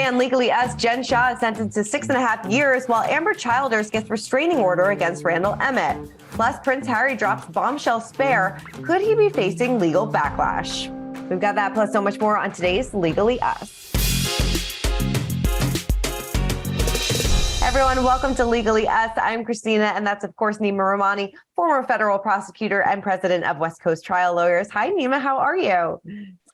And Legally Us, Jen Shah is sentenced to 6.5 years, while Amber Childers gets restraining order against Randall Emmett. Plus, Prince Harry drops bombshell spare. Could he be facing legal backlash? We've got that plus so much more on today's Legally Us. Everyone, welcome to Legally Us. I'm Christina, and that's, of course, Neama Rahmani, former federal prosecutor and president of West Coast Trial Lawyers. Hi, Neama. How are you?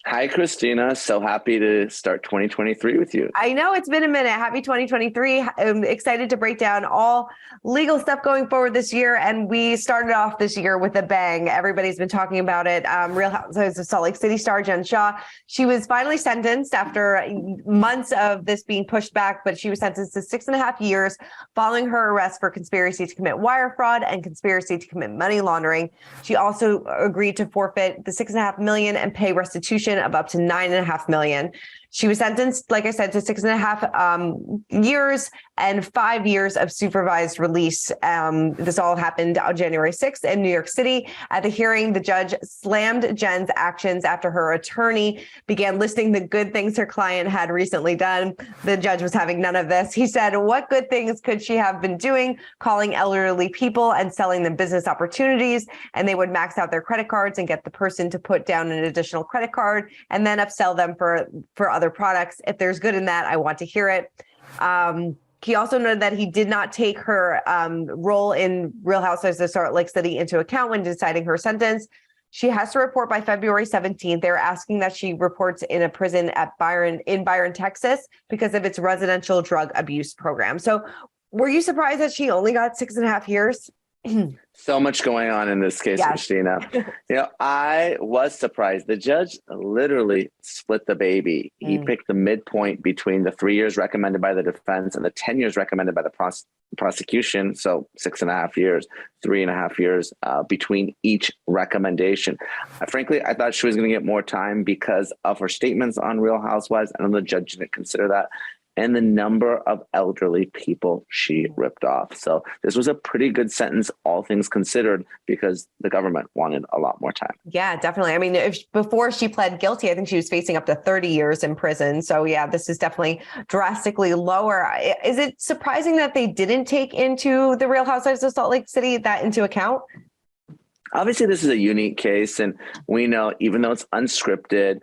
Hi, Christina. So happy to start 2023 with you. I know it's been a minute. Happy 2023. I'm excited to break down all legal stuff going forward this year. And we started off this year with a bang. Everybody's been talking about it. Real Housewives of Salt Lake City star Jen Shah. She was finally sentenced after months of this being pushed back, but she was sentenced to 6.5 years following her arrest for conspiracy to commit wire fraud and conspiracy to commit money laundering. She also agreed to forfeit the $6.5 million and pay restitution of up to $9.5 million. She was sentenced, like I said, to 6.5 years and 5 years of supervised release. This all happened on January 6th in New York City. At the hearing, the judge slammed Jen's actions after her attorney began listing the good things her client had recently done. The judge was having none of this. He said, what good things could she have been doing? Calling elderly people and selling them business opportunities, and they would max out their credit cards and get the person to put down an additional credit card and then upsell them for other products. If there's good in that, I want to hear it. He also noted that he did not take her role in Real Housewives of Salt Lake City into account when deciding her sentence. She has to report by February 17th. They're asking that she reports in a prison at Byron, Texas, because of its residential drug abuse program. So were you surprised that she only got 6.5 years? So much going on in this case, yes. Christina. I was surprised. The judge literally split the baby. He picked the midpoint between the 3 years recommended by the defense and the 10 years recommended by the prosecution. So 6.5 years, 3.5 years between each recommendation. Frankly, I thought she was going to get more time because of her statements on Real Housewives. I know the judge didn't consider that. And the number of elderly people she ripped off. So this was a pretty good sentence, all things considered, because the government wanted a lot more time. Yeah, definitely. I mean, before she pled guilty, I think she was facing up to 30 years in prison. So yeah, this is definitely drastically lower. Is it surprising that they didn't take into the Real Housewives of Salt Lake City that into account? Obviously, this is a unique case, and we know, even though it's unscripted,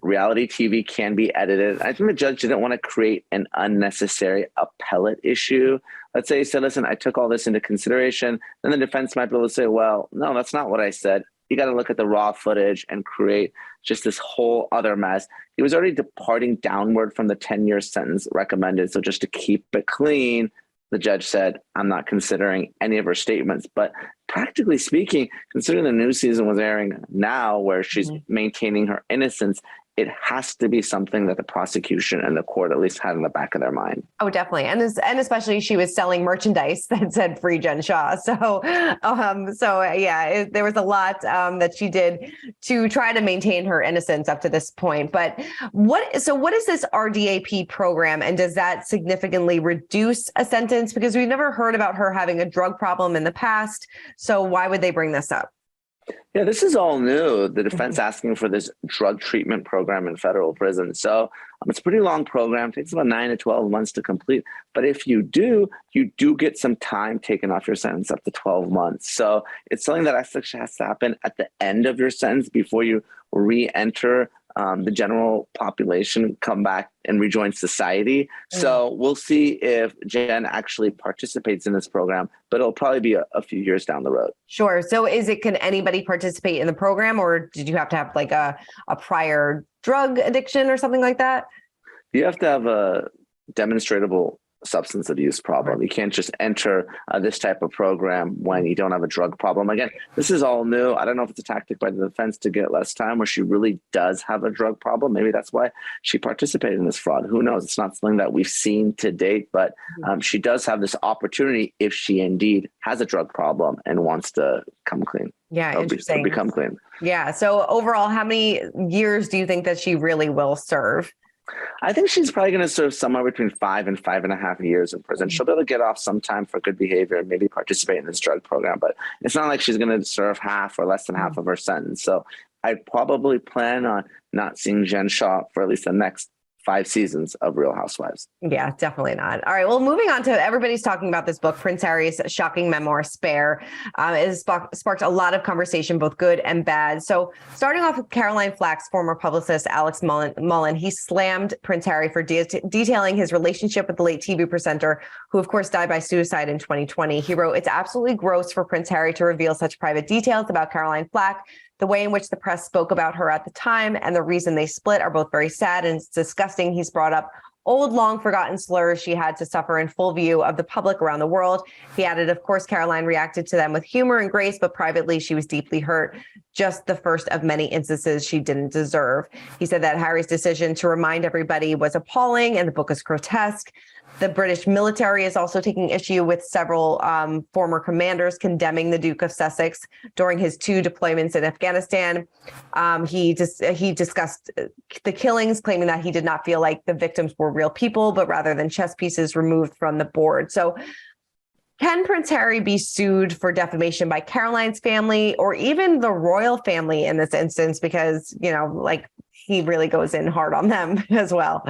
reality TV can be edited. I think the judge didn't want to create an unnecessary appellate issue. Let's say he said, listen, I took all this into consideration. Then the defense might be able to say, well, no, that's not what I said. You got to look at the raw footage and create just this whole other mess. He was already departing downward from the 10-year sentence recommended. So just to keep it clean, the judge said, I'm not considering any of her statements. But practically speaking, considering the new season was airing now where she's maintaining her innocence, it has to be something that the prosecution and the court at least had in the back of their mind. Oh, definitely. And especially she was selling merchandise that said free Jen Shah. So yeah, there was a lot that she did to try to maintain her innocence up to this point. But what is this RDAP program, and does that significantly reduce a sentence? Because we've never heard about her having a drug problem in the past. So why would they bring this up? Yeah, this is all new. The defense asking for this drug treatment program in federal prison. So it's a pretty long program. It takes about 9 to 12 months to complete. But if you do get some time taken off your sentence up to 12 months. So it's something that actually has to happen at the end of your sentence before you re-enter the general population, come back and rejoin society. So we'll see if Jen actually participates in this program, but it'll probably be a few years down the road. Sure. So can anybody participate in the program, or did you have to have like a prior drug addiction or something like that? You have to have a demonstrable substance abuse problem. You can't just enter this type of program when you don't have a drug problem. Again, this is all new. I don't know if it's a tactic by the defense to get less time, where she really does have a drug problem. Maybe that's why she participated in this fraud. Who knows? It's not something that we've seen to date, but she does have this opportunity if she indeed has a drug problem and wants to come clean. Yeah, interesting. Become clean. Yeah. So overall, how many years do you think that she really will serve? I think she's probably going to serve somewhere between 5 and 5.5 years in prison. She'll be able to get off some time for good behavior and maybe participate in this drug program, but it's not like she's going to serve half or less than half of her sentence. So I probably plan on not seeing Jen Shah for at least the next 5 seasons of Real Housewives. Yeah, definitely not. All right. Well, moving on to everybody's talking about this book, Prince Harry's shocking memoir, Spare. It has sparked a lot of conversation, both good and bad. So starting off with Caroline Flack's former publicist, Alex Mullen, he slammed Prince Harry for detailing his relationship with the late TV presenter, who of course died by suicide in 2020. He wrote, "It's absolutely gross for Prince Harry to reveal such private details about Caroline Flack. The way in which the press spoke about her at the time and the reason they split are both very sad, and it's disgusting. He's brought up old, long forgotten slurs she had to suffer in full view of the public around the world." He added, "Of course, Caroline reacted to them with humor and grace, but privately she was deeply hurt. Just the first of many instances she didn't deserve." He said that Harry's decision to remind everybody was appalling and the book is grotesque. The British military is also taking issue with several former commanders condemning the Duke of Sussex during his 2 deployments in Afghanistan. He discussed the killings, claiming that he did not feel like the victims were real people, but rather than chess pieces removed from the board. So can Prince Harry be sued for defamation by Caroline's family or even the royal family in this instance? Because, he really goes in hard on them as well.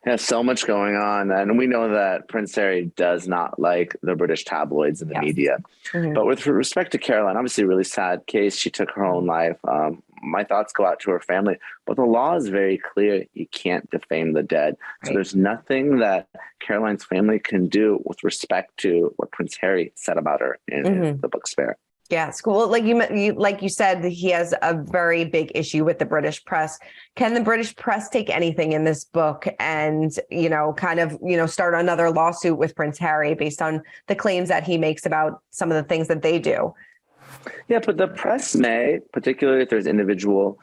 Yeah, so much going on. And we know that Prince Harry does not like the British tabloids and the media. Mm-hmm. But with respect to Caroline, obviously a really sad case. She took her own life. My thoughts go out to her family. But the law is very clear. You can't defame the dead. Right. So there's nothing that Caroline's family can do with respect to what Prince Harry said about her in the book Spare. Yeah, it's cool. Like you said, he has a very big issue with the British press. Can the British press take anything in this book and, start another lawsuit with Prince Harry based on the claims that he makes about some of the things that they do? Yeah, but the press may, particularly if there's individual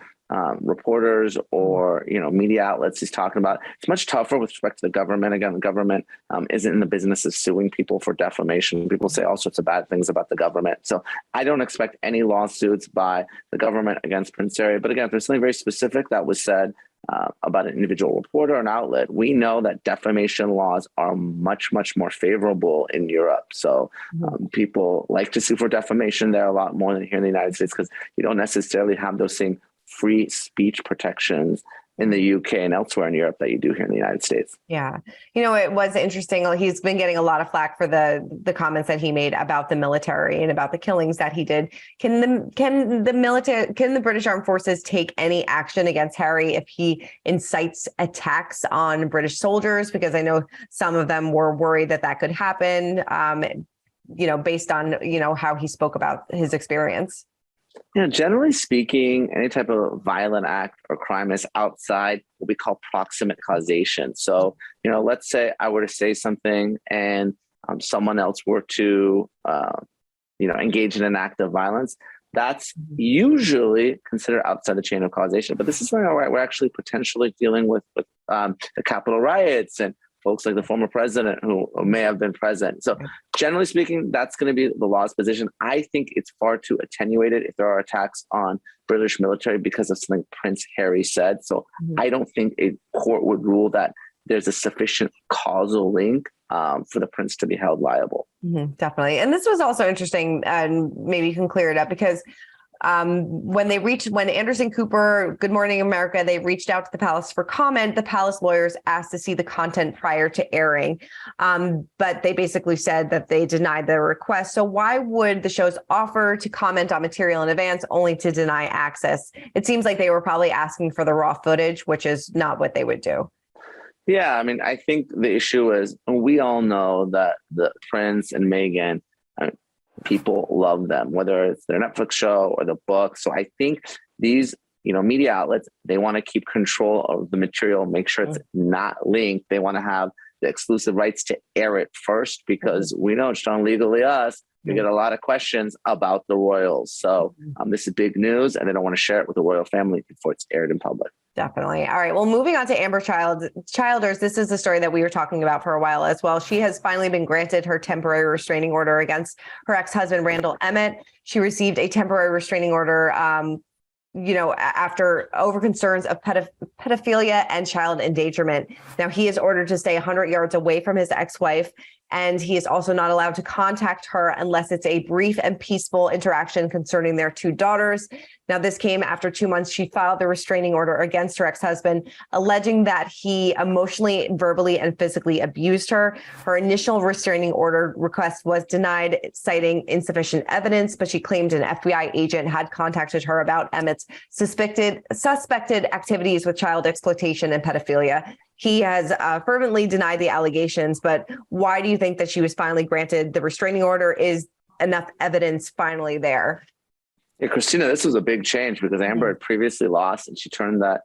reporters or media outlets he's talking about. It's much tougher with respect to the government. Again, the government isn't in the business of suing people for defamation. People say all sorts of bad things about the government. So I don't expect any lawsuits by the government against Prince Harry. But again, if there's something very specific that was said about an individual reporter or an outlet, we know that defamation laws are much, much more favorable in Europe. So people like to sue for defamation there a lot more than here in the United States because you don't necessarily have those same free speech protections in the UK and elsewhere in Europe that you do here in the United States. Yeah. It was interesting. He's been getting a lot of flack for the comments that he made about the military and about the killings that he did. Can the British Armed Forces take any action against Harry if he incites attacks on British soldiers? Because I know some of them were worried that could happen, based on, how he spoke about his experience. Generally speaking, any type of violent act or crime is outside what we call proximate causation. So, let's say I were to say something and someone else were to, engage in an act of violence. That's usually considered outside the chain of causation. But this is something where we're actually potentially dealing with the Capitol riots and folks like the former president who may have been present. So generally speaking, that's going to be the law's position. I think it's far too attenuated if there are attacks on British military because of something Prince Harry said. So I don't think a court would rule that there's a sufficient causal link for the prince to be held liable. Definitely. And this was also interesting, and maybe you can clear it up because when Anderson Cooper, Good Morning America, they reached out to the palace for comment, the palace lawyers asked to see the content prior to airing. But they basically said that they denied their request. So why would the shows offer to comment on material in advance only to deny access? It seems like they were probably asking for the raw footage, which is not what they would do. Yeah, I think the issue is we all know that the Prince and Meghan, people love them, whether it's their Netflix show or the book. So I think these, media outlets, they want to keep control of the material, make sure it's not linked. They want to have the exclusive rights to air it first because we know it's done legally us. We get a lot of questions about the royals. So this is big news and they don't want to share it with the royal family before it's aired in public. Definitely. All right. Well, moving on to Amber Childers, this is the story that we were talking about for a while as well. She has finally been granted her temporary restraining order against her ex-husband, Randall Emmett. She received a temporary restraining order, after over concerns of pedophilia and child endangerment. Now, he is ordered to stay 100 yards away from his ex-wife. And he is also not allowed to contact her unless it's a brief and peaceful interaction concerning their 2 daughters. Now, this came after 2 months she filed the restraining order against her ex-husband, alleging that he emotionally, verbally, and physically abused her. Her initial restraining order request was denied, citing insufficient evidence, but she claimed an FBI agent had contacted her about Emmett's suspected activities with child exploitation and pedophilia. He has fervently denied the allegations, but why do you think that she was finally granted the restraining order? Is enough evidence finally there? Yeah, Christina, this was a big change because Amber had previously lost and she turned that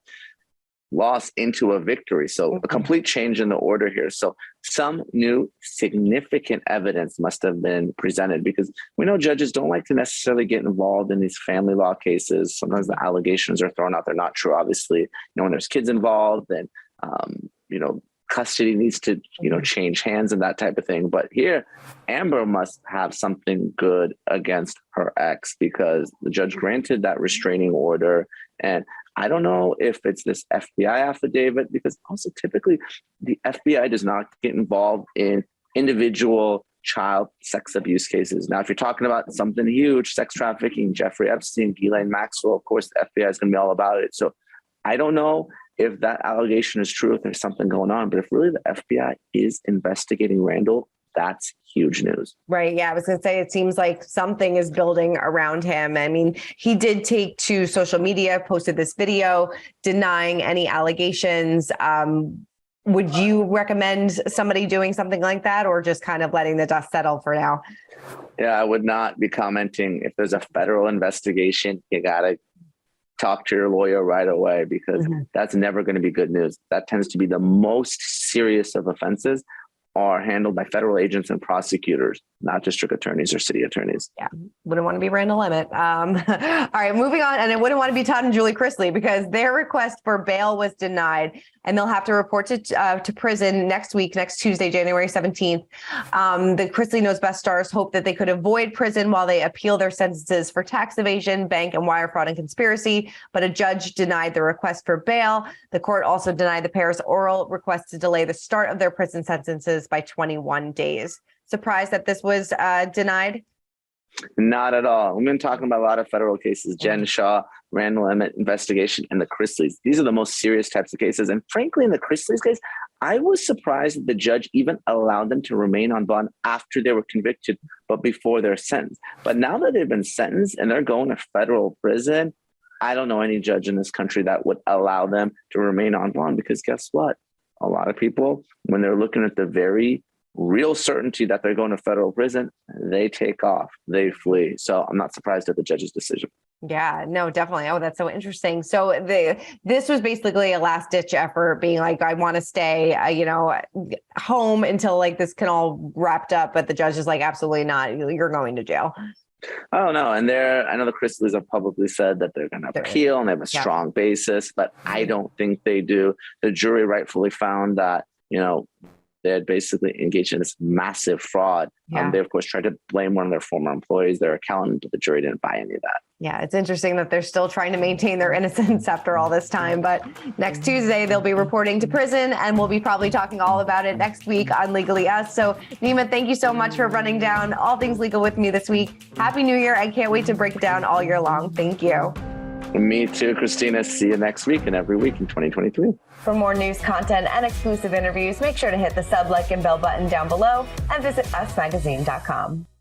loss into a victory. So a complete change in the order here. So some new significant evidence must have been presented because we know judges don't like to necessarily get involved in these family law cases. Sometimes the allegations are thrown out. They're not true. Obviously, when there's kids involved and, custody needs to, change hands and that type of thing. But here, Amber must have something good against her ex because the judge granted that restraining order. And I don't know if it's this FBI affidavit, because also typically the FBI does not get involved in individual child sex abuse cases. Now, if you're talking about something huge, sex trafficking, Jeffrey Epstein, Ghislaine Maxwell, of course, the FBI is going to be all about it. So I don't know if that allegation is true, if there's something going on, but if really the FBI is investigating Randall, that's huge news. Right. Yeah. I was going to say, it seems like something is building around him. I mean, he did take to social media, posted this video denying any allegations. Would you recommend somebody doing something like that or just kind of letting the dust settle for now? Yeah, I would not be commenting. If there's a federal investigation, you got to talk to your lawyer right away because that's never going to be good news. That tends to be the most serious of offenses are handled by federal agents and prosecutors, not district attorneys or city attorneys. Yeah, wouldn't want to be Randall Emmett. All right, moving on. And I wouldn't want to be Todd and Julie Chrisley because their request for bail was denied and they'll have to report to prison next Tuesday, January 17th. The Chrisley Knows Best stars hope that they could avoid prison while they appeal their sentences for tax evasion, bank and wire fraud and conspiracy, but a judge denied the request for bail. The court also denied the pair's oral request to delay the start of their prison sentences by 21 days. Surprised that this was denied? Not at all. We've been talking about a lot of federal cases, Jen Shah, Randall Emmett investigation, and the Chrisleys. These are the most serious types of cases. And frankly, in the Chrisleys case, I was surprised that the judge even allowed them to remain on bond after they were convicted, but before their sentence. But now that they've been sentenced and they're going to federal prison, I don't know any judge in this country that would allow them to remain on bond because guess what? A lot of people, when they're looking at the very real certainty that they're going to federal prison, they take off, they flee. So I'm not surprised at the judge's decision. Yeah, no, definitely. Oh, that's so interesting. So this was basically a last ditch effort being like, I want to stay, home until like this can all wrapped up. But the judge is like, absolutely not. You're going to jail. I don't know. And I know the Chrisleys have publicly said that they're going to appeal and they have a strong basis, but I don't think they do. The jury rightfully found that, they had basically engaged in this massive fraud. Yeah. They, of course, tried to blame one of their former employees, their accountant, but the jury didn't buy any of that. Yeah, it's interesting that they're still trying to maintain their innocence after all this time. But next Tuesday, they'll be reporting to prison, and we'll be probably talking all about it next week on Legally Us. So, Neama, thank you so much for running down all things legal with me this week. Happy New Year. I can't wait to break it down all year long. Thank you. Me too, Christina. See you next week and every week in 2023. For more news, content, and exclusive interviews, make sure to hit the sub, like, and bell button down below and visit usmagazine.com.